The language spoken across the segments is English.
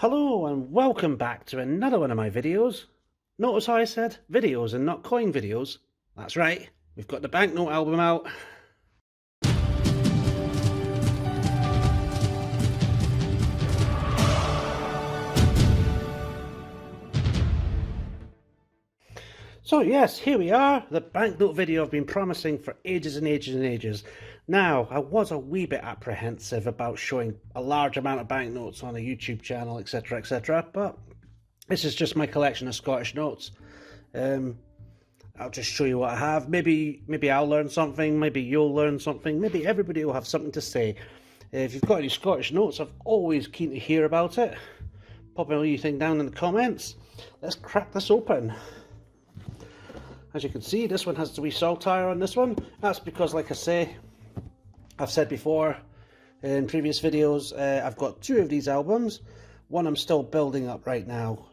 Hello and welcome back to another one of my videos. Notice how I said videos and not coin videos? That's right, we've got the Banknote album out. So yes, here we are, the Banknote video I've been promising for ages and ages and ages. Now, I was a wee bit apprehensive about showing a large amount of banknotes on a YouTube channel, etc, but this is just my collection of Scottish notes. I'll just show you what I have. Maybe I'll learn something, maybe you'll learn something, maybe everybody will have something to say. If you've got any Scottish notes, I'm always keen to hear about it. Pop anything down in the comments. Let's crack this open. As you can see, this one has the wee saltire on this one. That's because, like I say, I've said before in previous videos, I've got two of these albums. One I'm still building up right now.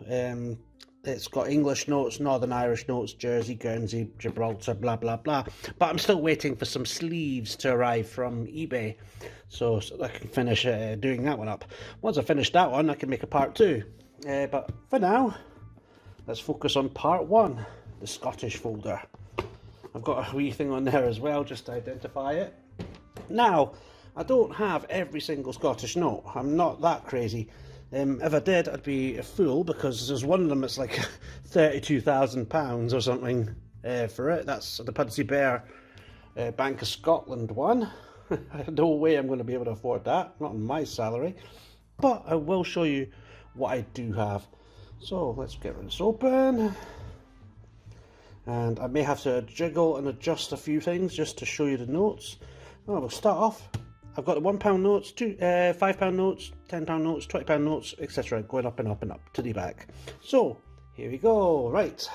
It's got English notes, Northern Irish notes, Jersey, Guernsey, Gibraltar, blah blah blah. But I'm still waiting for some sleeves to arrive from eBay, so I can finish doing that one up. Once I finish that one, I can make a part two. But for now, let's focus on part one. The Scottish folder. I've got a wee thing on there as well just to identify it. Now, I don't have every single Scottish note. I'm not that crazy. If I did, I'd be a fool, because there's one of them that's like £32,000 or something for it. That's the Puddle-Duck Bank of Scotland one. No way I'm going to be able to afford that, not on my salary. But I will show you what I do have. So let's get this open. And I may have to jiggle and adjust a few things just to show you the notes. Oh, we'll start off. I've got the £1 notes, £5 notes, £10 notes, £20 notes, etc. going up and up and up to the back. So, here we go. Right.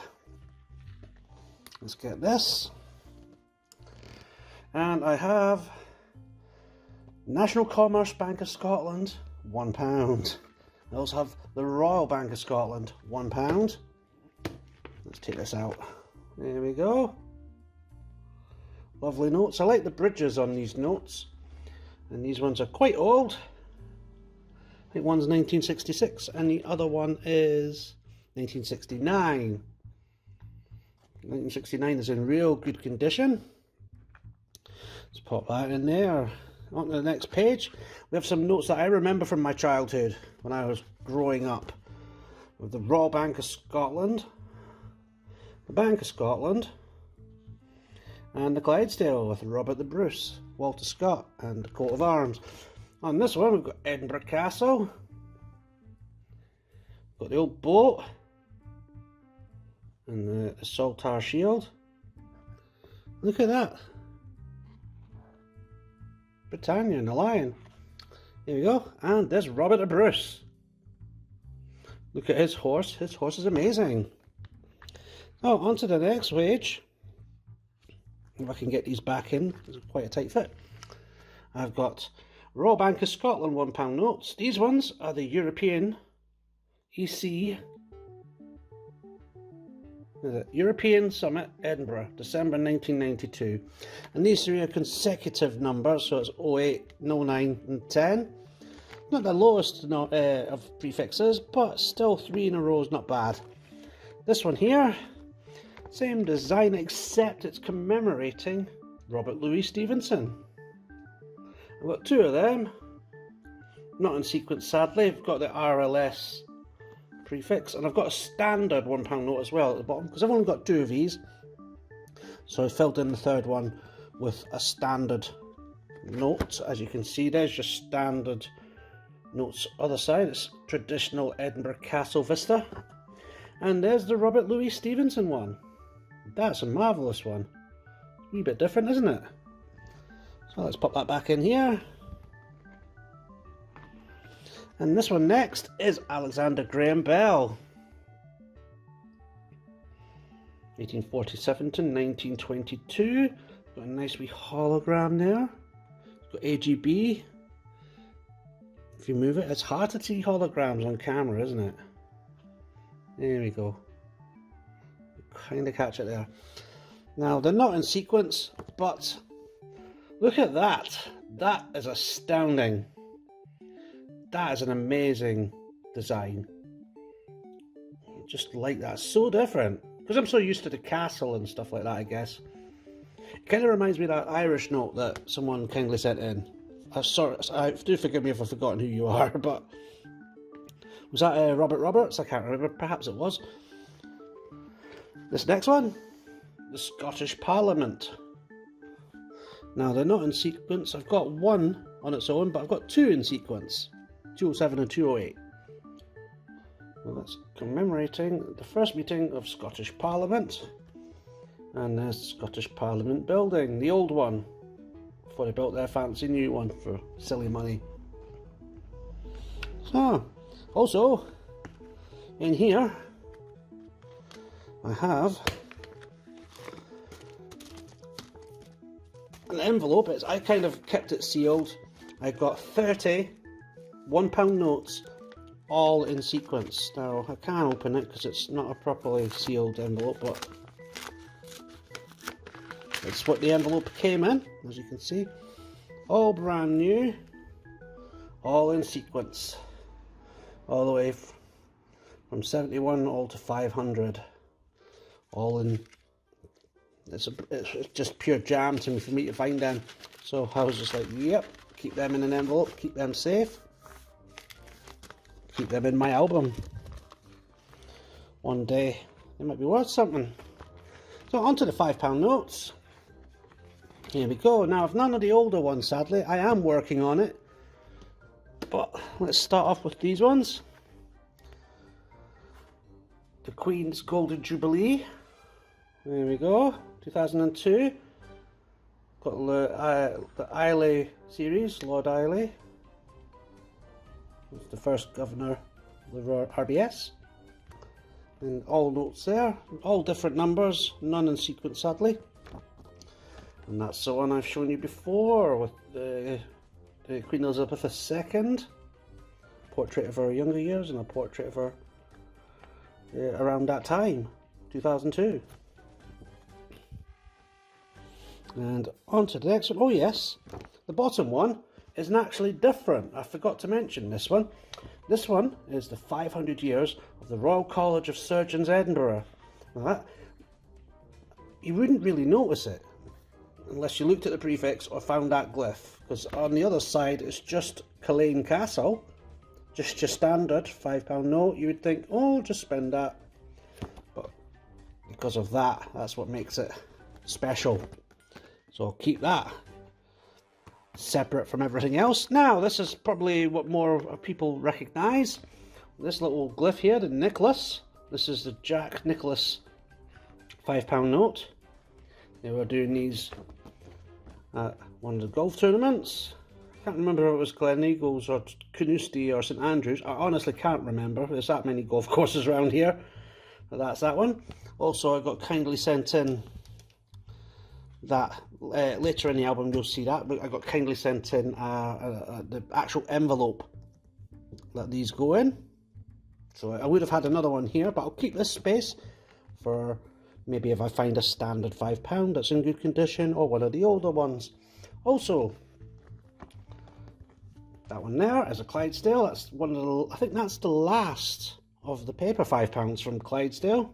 Let's get this. And I have National Commerce Bank of Scotland, £1. I also have the Royal Bank of Scotland, £1. Let's take this out. There we go. Lovely notes. I like the bridges on these notes. And these ones are quite old. I think one's 1966 and the other one is 1969. 1969 is in real good condition. Let's pop that in there. On to the next page. We have some notes that I remember from my childhood when I was growing up. With the Royal Bank of Scotland, the Bank of Scotland, and the Clydesdale with Robert the Bruce, Walter Scott, and the coat of arms. On this one, we've got Edinburgh Castle, got the old boat, and the saltire shield. Look at that, Britannia and the lion. There we go, and there's Robert the Bruce. Look at his horse is amazing. Oh, on to the next page. If I can get these back in, it's quite a tight fit. I've got Royal Bank of Scotland £1 notes. These ones are the European EC, European Summit Edinburgh, December 1992. And these three are consecutive numbers, so it's 08, 09 and 10. Not the lowest of prefixes, but still 3 in a row is not bad. This one here, same design, except it's commemorating Robert Louis Stevenson. I've got two of them, not in sequence sadly. I've got the RLS prefix, and I've got a standard £1 note as well at the bottom, because I've only got two of these. So I filled in the third one with a standard note. As you can see, there's just standard notes. Other side, it's traditional Edinburgh Castle Vista. And there's the Robert Louis Stevenson one. That's a marvellous one. A wee bit different, isn't it? So let's pop that back in here. And this one next is Alexander Graham Bell. 1847 to 1922. Got a nice wee hologram there. Got AGB. If you move it, it's hard to see holograms on camera, isn't it? There we go. Kind of catch it there. Now, they're not in sequence, but look at that. That is astounding. That is an amazing design. Just like that, so different. Because I'm so used to the castle and stuff like that, I guess. It kind of reminds me of that Irish note that someone kindly sent in. Do forgive me if I've forgotten who you are, but was that Robert Roberts? I can't remember. Perhaps it was. This next one, the Scottish Parliament. Now they're not in sequence. I've got one on its own, but I've got two in sequence, 207 and 208. Well, that's commemorating the first meeting of Scottish Parliament. And there's the Scottish Parliament building, the old one, before they built their fancy new one for silly money. So, also, in here, I have an envelope. I kind of kept it sealed. I got 30 £1 notes, all in sequence. Now, I can't open it because it's not a properly sealed envelope, but it's what the envelope came in, as you can see. All brand new, all in sequence, all the way from 71 all to 500, all in. It's just pure jam for me to find them. So I was just like, yep, keep them in an envelope, keep them safe, keep them in my album. One day they might be worth something. So on to the £5 notes. Here we go. Now, I've none of the older ones, sadly. I am working on it. But let's start off with these ones. The Queen's Golden Jubilee. There we go. 2002. Got the Islay series, Lord Islay. He's the first governor of the RBS. And all notes there. All different numbers. None in sequence, sadly. And that's the one I've shown you before with the Queen Elizabeth II. Portrait of her younger years and a portrait of her around that time, 2002. And on to the next one. Oh yes, the bottom one is actually different. I forgot to mention this one. This one is the 500 years of the Royal College of Surgeons, Edinburgh. Now you wouldn't really notice it unless you looked at the prefix or found that glyph, because on the other side it's just Culzean Castle, just your standard £5 note. You would think, oh, just spend that, but because of that, that's what makes it special. So keep that separate from everything else. Now, this is probably what more people recognise. This little glyph here, the Nicholas. This is the Jack Nicholas £5 note. They were doing these at one of the golf tournaments. I can't remember if it was Gleneagles or Carnoustie or St Andrews. I honestly can't remember. There's that many golf courses around here. But that's that one. Also, I got kindly sent in that later in the album you'll see that, but I got kindly sent in the actual envelope that these go in. So I would have had another one here, but I'll keep this space for maybe if I find a standard £5 that's in good condition, or one of the older ones. Also, that one there is a Clydesdale. That's one of the, I think that's the last of the paper £5 from Clydesdale.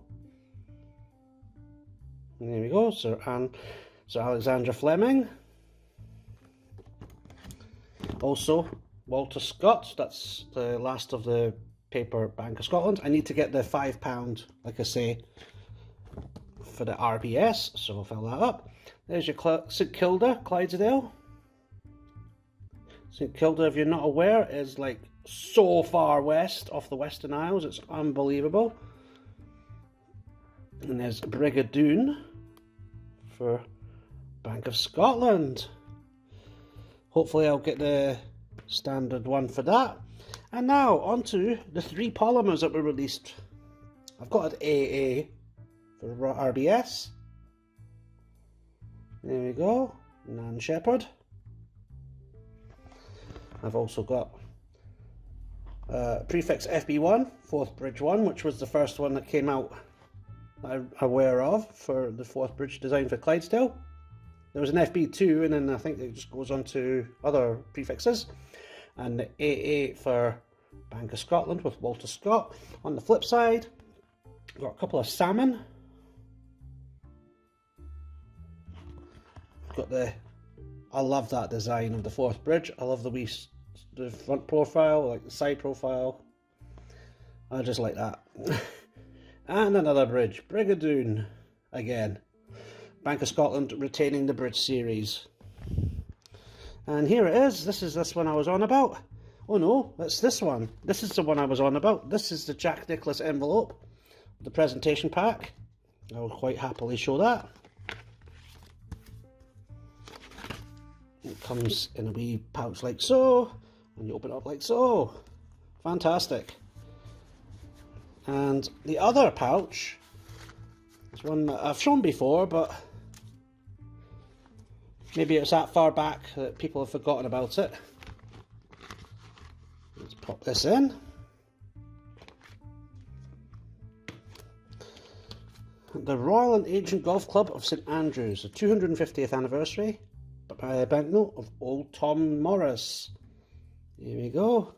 And there we go, Sir Alexandra Fleming. Also, Walter Scott. That's the last of the paper Bank of Scotland. I need to get the £5, like I say, for the RBS, so I'll fill that up. There's your St Kilda, Clydesdale. St Kilda, if you're not aware, is like so far west off the Western Isles, it's unbelievable. And there's Brigadoon for Bank of Scotland. Hopefully I'll get the standard one for that. And now onto the three polymers that were released. I've got an AA for RBS. There we go, Nan Shepherd. I've also got prefix FB1, Fourth Bridge 1, which was the first one that came out that I'm aware of for the Fourth Bridge design for Clydesdale. There was an FB2, and then I think it just goes on to other prefixes. And the AA for Bank of Scotland with Walter Scott. On the flip side, we've got a couple of salmon. Got the, I love that design of the Forth Bridge. I love the front profile, like the side profile. I just like that. And another bridge, Brigadoon again. Bank of Scotland retaining the bridge series. And here it is. This is this one I was on about. Oh no, that's this one. This is the one I was on about. This is the Jack Nicklaus envelope, the presentation pack. I will quite happily show that. It comes in a wee pouch like so, and you open it up like so. Fantastic. And the other pouch is one that I've shown before, but maybe it's that far back that people have forgotten about it. Let's pop this in. The Royal and Ancient Golf Club of St Andrews, the 250th anniversary banknote of Old Tom Morris. Here we go.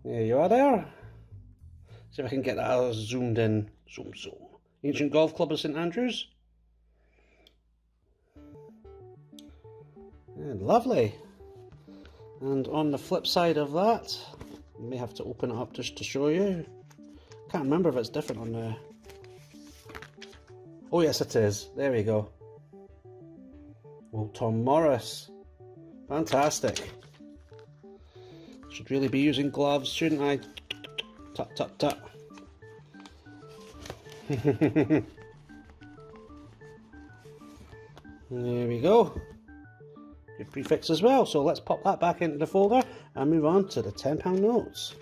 There you are there. See if I can get that zoomed in. Zoom, zoom. Ancient Golf Club of St Andrews. And lovely. And on the flip side of that, you may have to open it up just to show you. Can't remember if it's different on the... Oh yes it is. There we go. Old Tom Morris. Fantastic. Should really be using gloves, shouldn't I? Tut tut tut. There we go. Good prefix as well. So let's pop that back into the folder and move on to the £10 notes.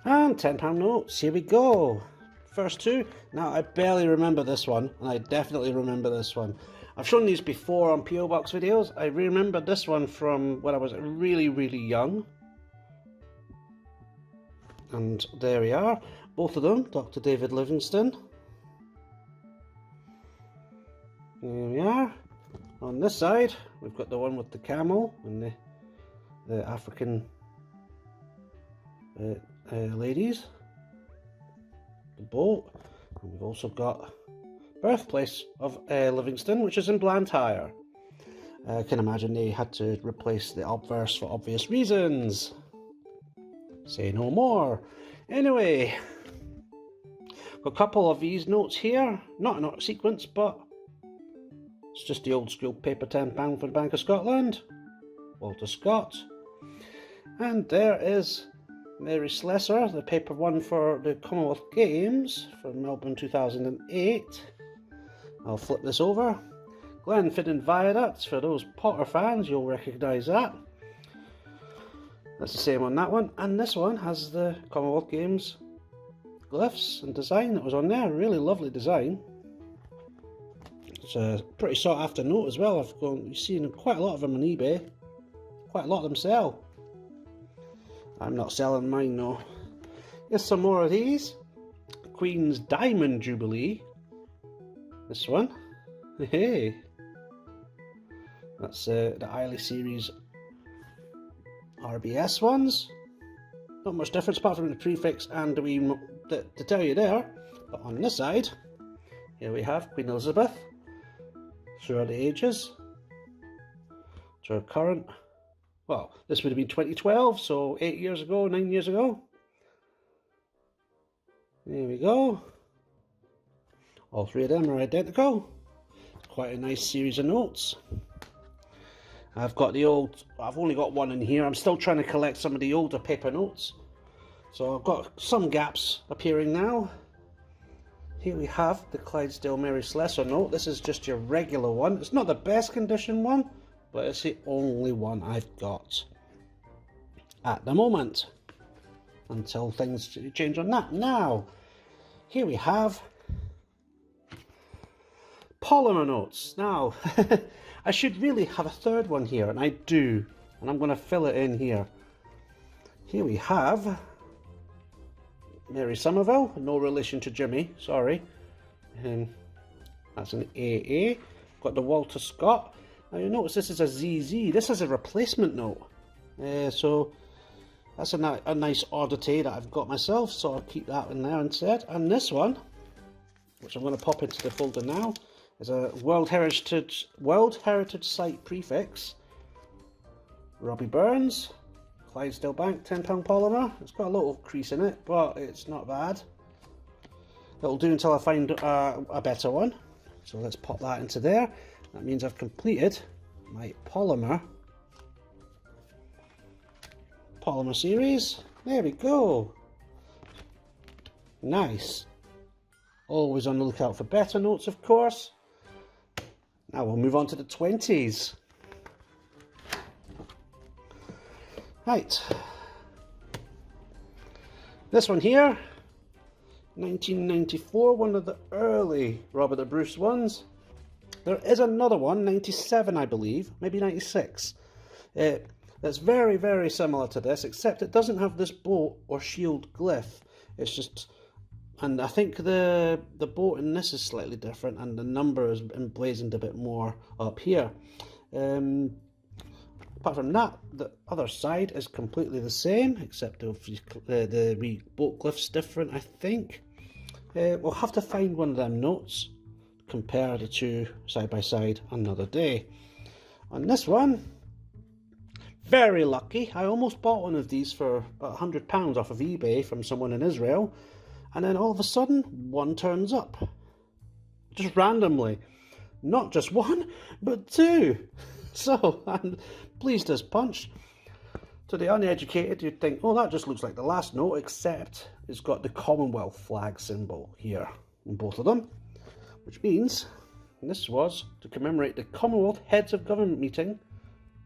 And £10 notes, here we go. First two. Now I barely remember this one, and I definitely remember this one. I've shown these before on PO Box videos. I remember this one from when I was really, really young. And there we are. Both of them, Dr. David Livingstone. There we are. On this side, we've got the one with the camel and the African ladies, the boat, and we've also got birthplace of Livingstone, which is in Blantyre. I can imagine they had to replace the obverse for obvious reasons. Say no more. Anyway, got a couple of these notes here, not in sequence, but it's just the old school paper £10 for the Bank of Scotland, Walter Scott, and there is Mary Slessor, the paper one for the Commonwealth Games for Melbourne 2008. I'll flip this over. Glenfinnan Viaduct, for those Potter fans, you'll recognise that. That's the same on that one. And this one has the Commonwealth Games glyphs and design that was on there. Really lovely design. It's a pretty sought after note as well. You've seen quite a lot of them on eBay. Quite a lot of them sell. I'm not selling mine though. Here's some more of these. Queen's Diamond Jubilee. This one. Hey. That's the Eiley series RBS ones. Not much difference apart from the prefix and to tell you there. But on this side, here we have Queen Elizabeth throughout the ages. To her current. Well, this would have been 2012, so 8 years ago, 9 years ago. There we go. All three of them are identical. Quite a nice series of notes. I've only got one in here. I'm still trying to collect some of the older paper notes. So I've got some gaps appearing now. Here we have the Clydesdale Mary Slessor note. This is just your regular one. It's not the best condition one, but it's the only one I've got at the moment, until things change on that. Now, here we have polymer notes. Now, I should really have a third one here, and I do, and I'm going to fill it in here. Here we have Mary Somerville, no relation to Jimmy, sorry. That's an AA. Got the Walter Scott. Now you notice this is a ZZ. This is a replacement note. So that's a nice oddity that I've got myself, so I'll keep that in there instead. And this one, which I'm going to pop into the folder now, is a World Heritage Site prefix. Robbie Burns, Clydesdale Bank, £10 polymer. It's got a little crease in it, but it's not bad. It'll do until I find a better one. So let's pop that into there. That means I've completed my polymer series. There we go. Nice. Always on the lookout for better notes, of course. Now we'll move on to the 20s. Right. This one here, 1994, one of the early Robert the Bruce ones. There is another one, 97 I believe, maybe 96. That's very, very similar to this, except it doesn't have this boat or shield glyph. It's just, and I think the boat in this is slightly different, and the number is emblazoned a bit more up here. Apart from that, the other side is completely the same, except the boat glyph's different, I think. We'll have to find one of them notes, compare the two side by side another day. On this one, very lucky. I almost bought one of these for about £100 off of eBay from someone in Israel, and then all of a sudden, one turns up. Just randomly. Not just one, but two. So, I'm pleased as punch. To the uneducated, you'd think, oh, that just looks like the last note, except it's got the Commonwealth flag symbol here in both of them, which means this was to commemorate the Commonwealth Heads of Government meeting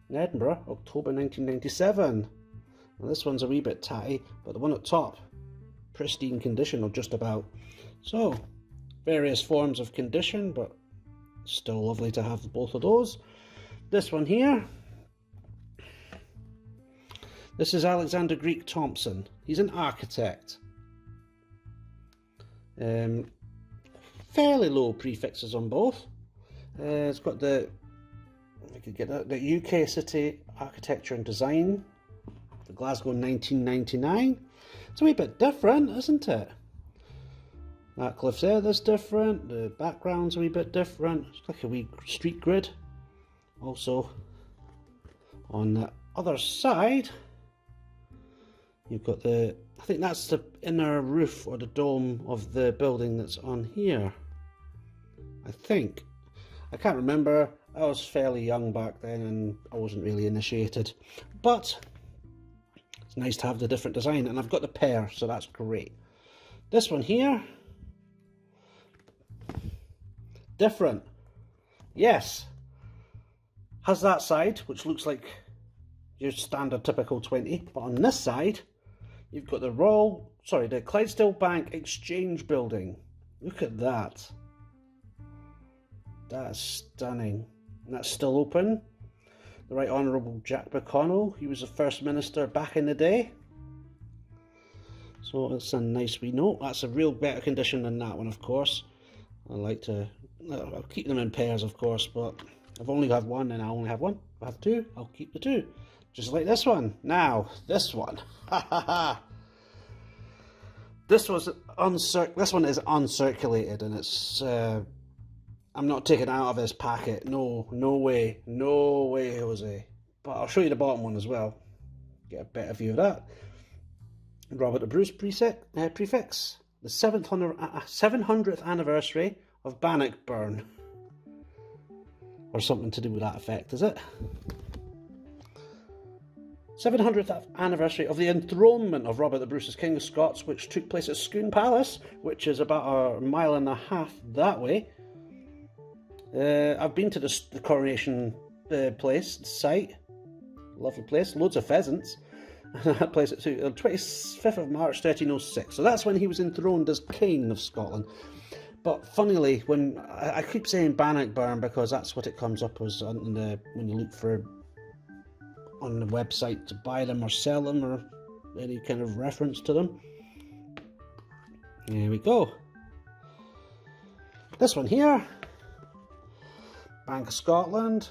in Edinburgh, October 1997. Now, this one's a wee bit tatty, but the one at top, pristine condition, or just about. So, various forms of condition, but still lovely to have both of those. This one here, this is Alexander Greek Thompson. He's an architect. Fairly low prefixes on both. It's got the UK City Architecture and Design, the Glasgow 1999. It's a wee bit different, isn't it? That cliff there, that's different. The background's a wee bit different. It's like a wee street grid. Also, on the other side, you've got I think that's the inner roof or the dome of the building that's on here. I think. I can't remember. I was fairly young back then and I wasn't really initiated. But it's nice to have the different design, and I've got the pair, so that's great. This one here, different. Yes. Has that side, which looks like your standard typical 20, but on this side, you've got the Clydesdale Bank Exchange Building. Look at that. That's stunning. And that's still open. The Right Honourable Jack McConnell, he was the First Minister back in the day. So it's a nice wee note. That's a real better condition than that one, of course. I'll keep them in pairs, of course, but I've only got one and I only have one. If I have two, I'll keep the two. Just like this one. Now, this one. This one is uncirculated, and it's I'm not taking it out of this packet. No way, Jose. But I'll show you the bottom one as well. Get a better view of that. Robert the Bruce prefix. The 700th anniversary of Bannockburn. Or something to do with that effect, is it? 700th anniversary of the enthronement of Robert the Bruce as King of Scots, which took place at Scone Palace, which is about a mile and a half that way. I've been to the coronation site. Lovely place, loads of pheasants. That place at 25th of March 1306. So that's when he was enthroned as King of Scotland. But funnily, when I keep saying Bannockburn because that's what it comes up as when you look for on the website to buy them or sell them or any kind of reference to them. Here we go. This one here, Bank of Scotland,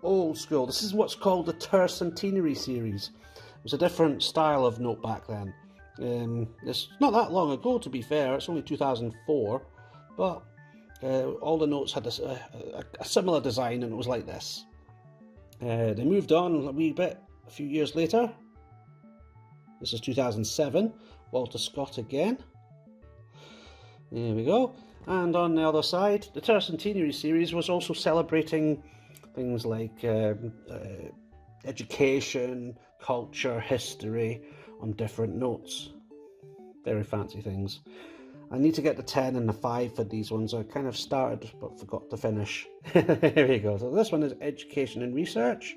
old school. This is what's called the Tercentenary series. It was a different style of note back then. It's not that long ago, to be fair. It's only 2004, but all the notes had a similar design, and it was like this. They moved on a wee bit a few years later. This is 2007, Walter Scott again. There we go. And on the other side, the Tercentenary series was also celebrating things like education, culture, history on different notes. Very fancy things. I need to get the 10 and the 5 for these ones. I kind of started but forgot to finish. Here we go. So this one is education and research.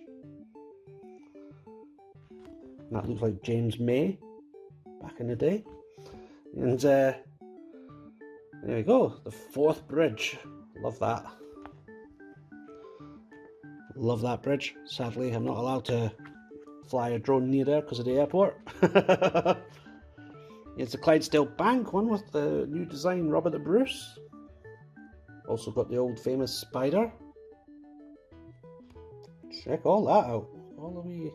That looks like James May back in the day. And there we go, the Forth Bridge. Love that. Love that bridge. Sadly, I'm not allowed to fly a drone near there because of the airport. It's the Clydesdale Bank one with the new design, Robert the Bruce. Also got the old famous spider. Check all that out. All the wee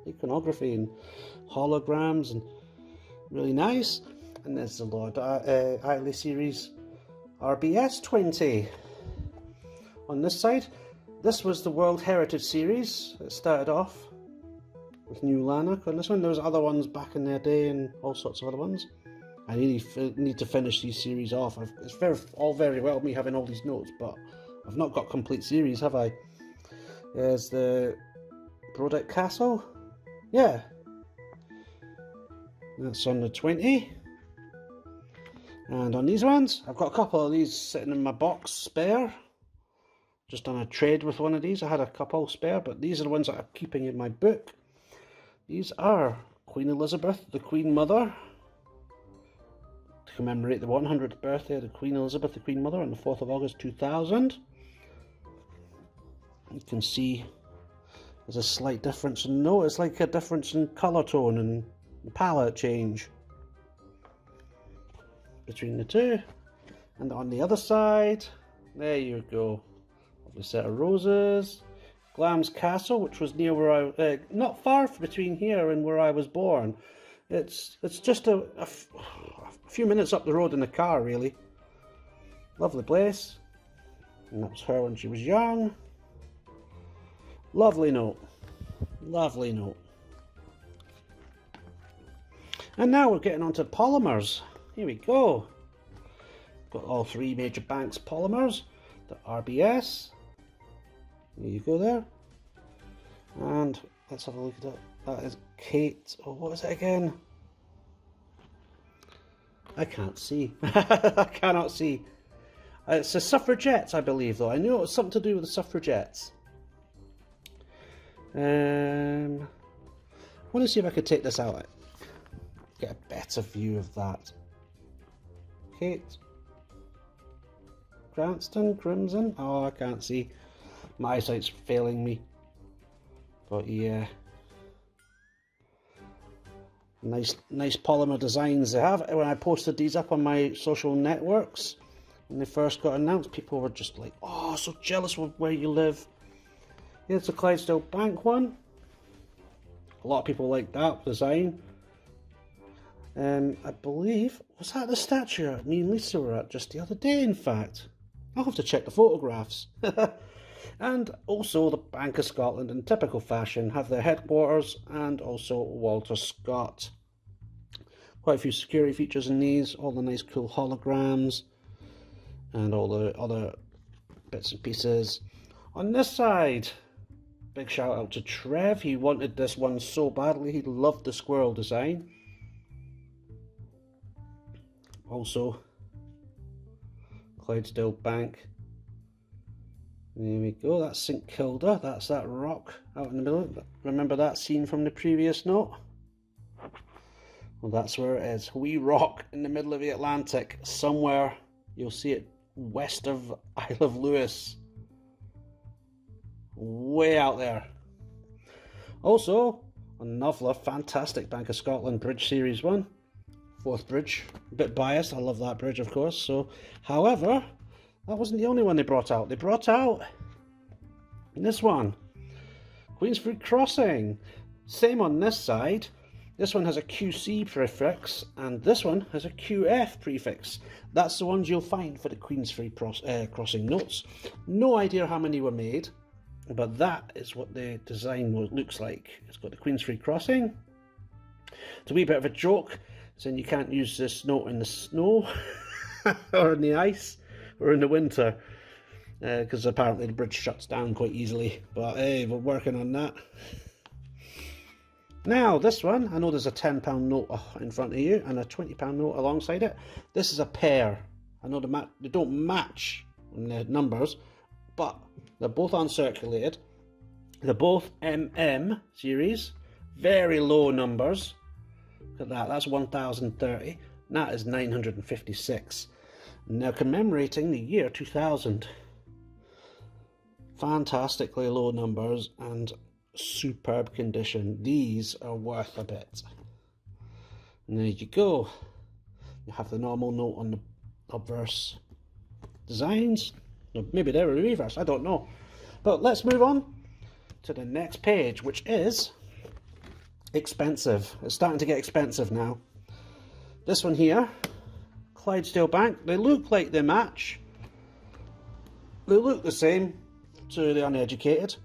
iconography and holograms, and really nice. And there's the Lord Isley series RBS 20. On this side, this was the World Heritage series. It started off with New Lanark on this one. There was other ones back in their day and all sorts of other ones. I really need to finish these series off. It's all very well me having all these notes, but I've not got complete series, have I? There's the Brodeck Castle. Yeah. That's on the 20. And on these ones, I've got a couple of these sitting in my box spare. Just done a trade with one of these. I had a couple spare, but these are the ones that I'm keeping in my book. These are Queen Elizabeth, the Queen Mother, to commemorate the 100th birthday of the Queen Elizabeth, the Queen Mother, on the 4th of August 2000. You can see there's a slight difference in note. It's like a difference in colour tone and palette change between the two. And on the other side, there you go. Lovely set of roses. Glamis Castle, which was near where I, not far between here and where I was born. It's just a few minutes up the road in the car, really. Lovely place. And that was her when she was young. Lovely note. Lovely note. And now we're getting onto polymers. Here we go. Got all three major banks polymers. The RBS. There you go there. And let's have a look at that. That is Kate. Oh, what is it again? I can't see. I cannot see. It's the suffragettes, I believe, though. I knew it was something to do with the suffragettes. I want to see if I could take this out. Get a better view of that. Kate Cranston, Crimson. Oh, I can't see. My eyesight's failing me. But yeah. Nice polymer designs they have. When I posted these up on my social networks, when they first got announced, people were just like, oh, so jealous of where you live. Here's the Clydesdale Bank one. A lot of people like that design. I believe, was that the statue me and Lisa were at just the other day, in fact? I'll have to check the photographs. And also the Bank of Scotland, in typical fashion, have their headquarters, and also Walter Scott. Quite a few security features in these, all the nice cool holograms, and all the other bits and pieces. On this side, big shout out to Trev. He wanted this one so badly. He loved the squirrel design. Also, Clydesdale Bank. There we go, that's St Kilda, that's that rock out in the middle. Remember that scene from the previous note? Well, that's where it is. Wee rock in the middle of the Atlantic. Somewhere, you'll see it west of Isle of Lewis. Way out there. Also, another fantastic Bank of Scotland Bridge Series 1. Forth Bridge. A bit biased, I love that bridge of course. So, however, that wasn't the only one they brought out. They brought out this one, Queensford Crossing. Same on this side. This one has a QC prefix and this one has a QF prefix. That's the ones you'll find for the Queensford Crossing notes. No idea how many were made, but that is what the design looks like. It's got the Queensford Crossing. It's a wee bit of a joke, saying you can't use this note in the snow or in the ice or in the winter, because apparently the bridge shuts down quite easily. But hey, we're working on that. Now this one, I know there's a £10 note in front of you and a £20 note alongside it. This is a pair. I know they don't match in the numbers, but they're both uncirculated. They're both MM series, very low numbers. Look at that, that's 1030, and that is 956. And they're commemorating the year 2000. Fantastically low numbers and superb condition. These are worth a bit. And there you go. You have the normal note on the obverse designs. Maybe they're a reverse, I don't know. But let's move on to the next page, which is expensive. It's starting to get expensive now. This one here, Clydesdale Bank. They look like they match. They look the same to the uneducated.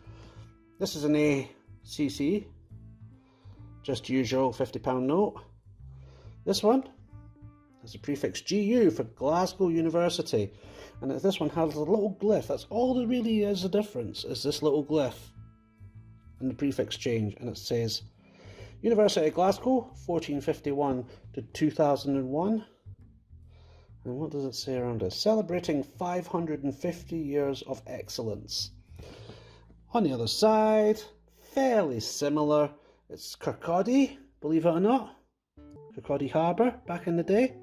This is an ACC, just usual £50 note. This one has a prefix GU for Glasgow University, and this one has a little glyph. That's all there really is a difference, is this little glyph and the prefix change, and it says University of Glasgow 1451 to 2001. And what does it say around it? Celebrating 550 years of excellence. On the other side, fairly similar, it's Kirkcaldy, believe it or not. Kirkcaldy Harbour back in the day.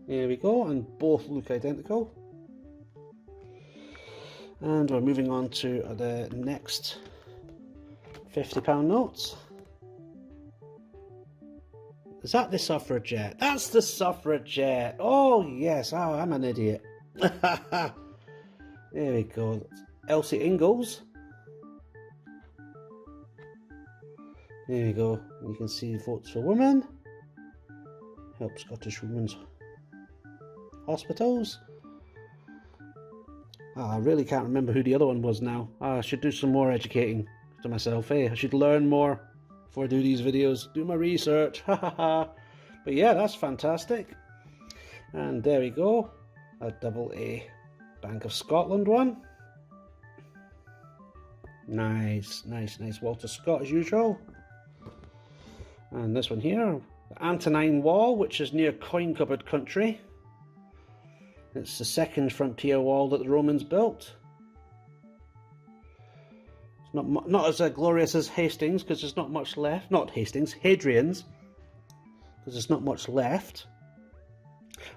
There we go, and both look identical. And we're moving on to the next £50 notes. Is that the suffragette? That's the suffragette. Oh yes, oh I'm an idiot. There we go. Elsie Ingalls. There we go. You can see Votes for Women. Help Scottish Women's Hospitals. Oh, I really can't remember who the other one was now. I should do some more educating to myself. Hey, I should learn more before I do these videos. Do my research. Ha ha ha. But yeah, that's fantastic. And there we go. A double A Bank of Scotland one. Nice, nice, nice. Walter Scott as usual. And this one here, the Antonine Wall, which is near Coin Cupboard country. It's the second frontier wall that the Romans built. It's not as glorious as Hastings, because there's not much left. Not Hastings, Hadrian's, because there's not much left.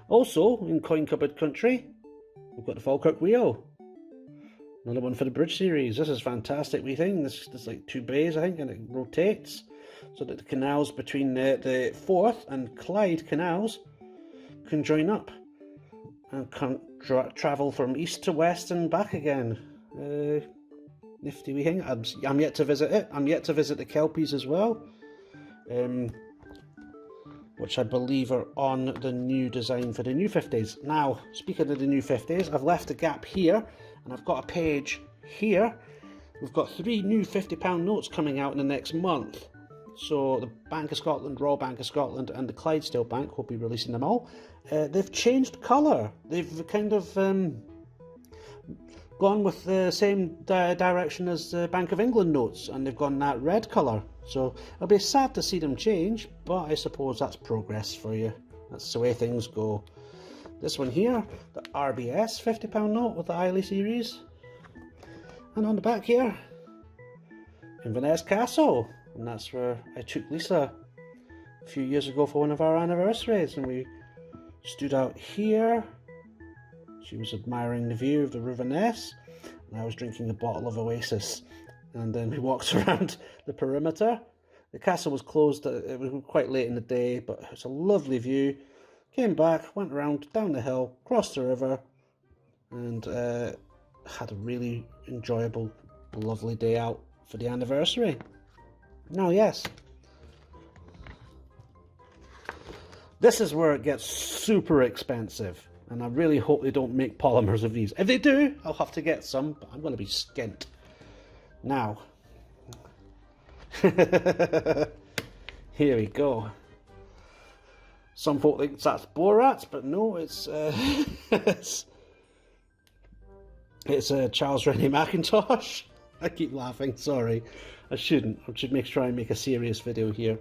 Also, in Coin Cupboard country, we've got the Falkirk Wheel. Another one for the bridge series. This is fantastic, we think. There's like two bays, I think, and it rotates so that the canals between the Forth and Clyde canals can join up and can travel from east to west and back again. Nifty wee thing. I'm yet to visit it. I'm yet to visit the Kelpies as well, which I believe are on the new design for the new 50s. Now, speaking of the new 50s, I've left a gap here, and I've got a page here. We've got 3 new £50 notes coming out in the next month. So the Bank of Scotland, Royal Bank of Scotland, and the Clydesdale Bank will be releasing them all. They've changed colour. They've kind of gone with the same direction as the Bank of England notes, and they've gone that red colour. So it'll be sad to see them change, but I suppose that's progress for you. That's the way things go. This one here, the RBS £50 note with the Eiley series. And on the back here, Inverness Castle. And that's where I took Lisa a few years ago for one of our anniversaries, and we stood out here. She was admiring the view of the River Ness, and I was drinking a bottle of Oasis. And then we walked around the perimeter. The castle was closed, it was quite late in the day, but it's a lovely view. Came back, went around, down the hill, crossed the river, and had a really enjoyable, lovely day out for the anniversary. Now, yes, this is where it gets super expensive, and I really hope they don't make polymers of these. If they do, I'll have to get some, but I'm going to be skint. Now, here we go. Some folk think that's Borat, but no, it's Charles Rennie Mackintosh. I keep laughing, sorry. I shouldn't. I should try and make a serious video here.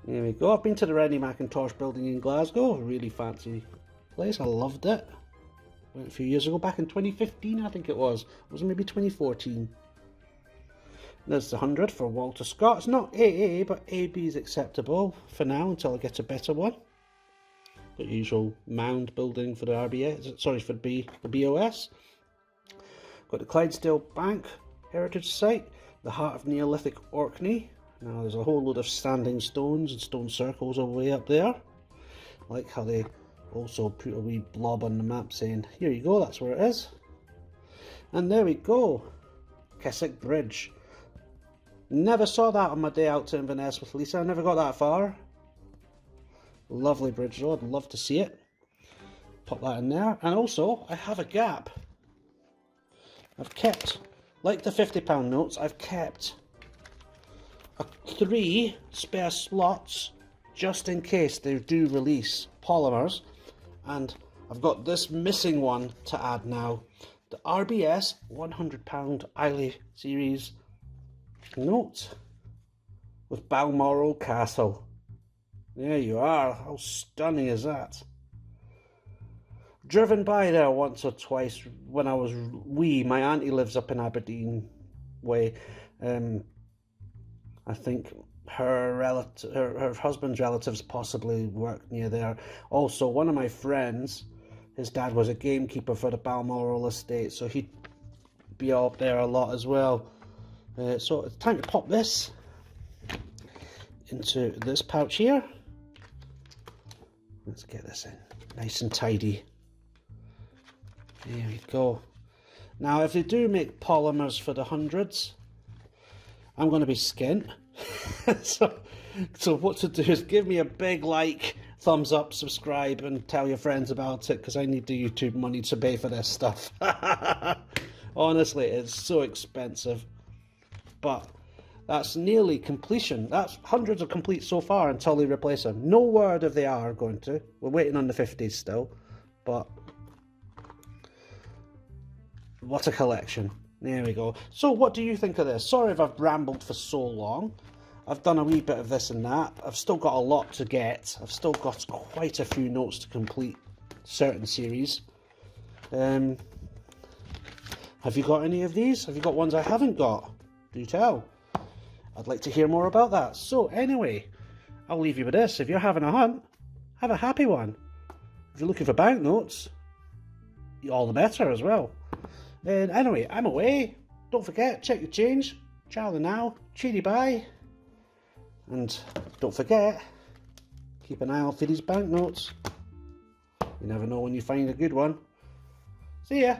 There we go. I've been to the Rennie Mackintosh building in Glasgow. A really fancy place. I loved it. Went a few years ago, back in 2015, I think it was. Or was it maybe 2014? There's the 100 for Walter Scott. It's not AA, but AB is acceptable for now until I get a better one. The usual mound building for the RBA. Sorry, for the BOS. Got the Clydesdale Bank heritage site, the heart of Neolithic Orkney. Now there's a whole load of standing stones and stone circles all the way up there. I like how they also put a wee blob on the map saying, here you go, that's where it is. And there we go, Keswick Bridge. Never saw that on my day out to Inverness with Lisa. I never got that far. Lovely bridge though, I'd love to see it. Pop that in there. And also, I have a gap. I've kept, like the £50 notes, I've kept 3 spare slots just in case they do release polymers. And I've got this missing one to add now. The RBS £100 Eiley series note with Balmoral Castle. There you are. How stunning is that? Driven by there once or twice when I was wee. My auntie lives up in Aberdeen way. I think her husband's relatives possibly work near there. Also, one of my friends, his dad was a gamekeeper for the Balmoral estate, so he'd be up there a lot as well. So it's time to pop this into this pouch here. Let's get this in nice and tidy. There we go. Now, if they do make polymers for the 100s, I'm going to be skint. so what to do is give me a big like, thumbs up, subscribe, and tell your friends about it, because I need the YouTube money to pay for this stuff. Honestly, it's so expensive. But that's nearly completion. That's 100s are complete so far until they replace them. No word if they are going to. We're waiting on the 50s still. But what a collection. There we go. So what do you think of this? Sorry if I've rambled for so long. I've done a wee bit of this and that. I've still got a lot to get. I've still got quite a few notes to complete certain series. Have you got any of these? Have you got ones I haven't got? Do tell. I'd like to hear more about that. So anyway, I'll leave you with this. If you're having a hunt, have a happy one. If you're looking for banknotes, all the better as well. And anyway, I'm away. Don't forget, check your change. Ciao now. Cheery bye. And don't forget, keep an eye out for these banknotes. You never know when you find a good one. See ya.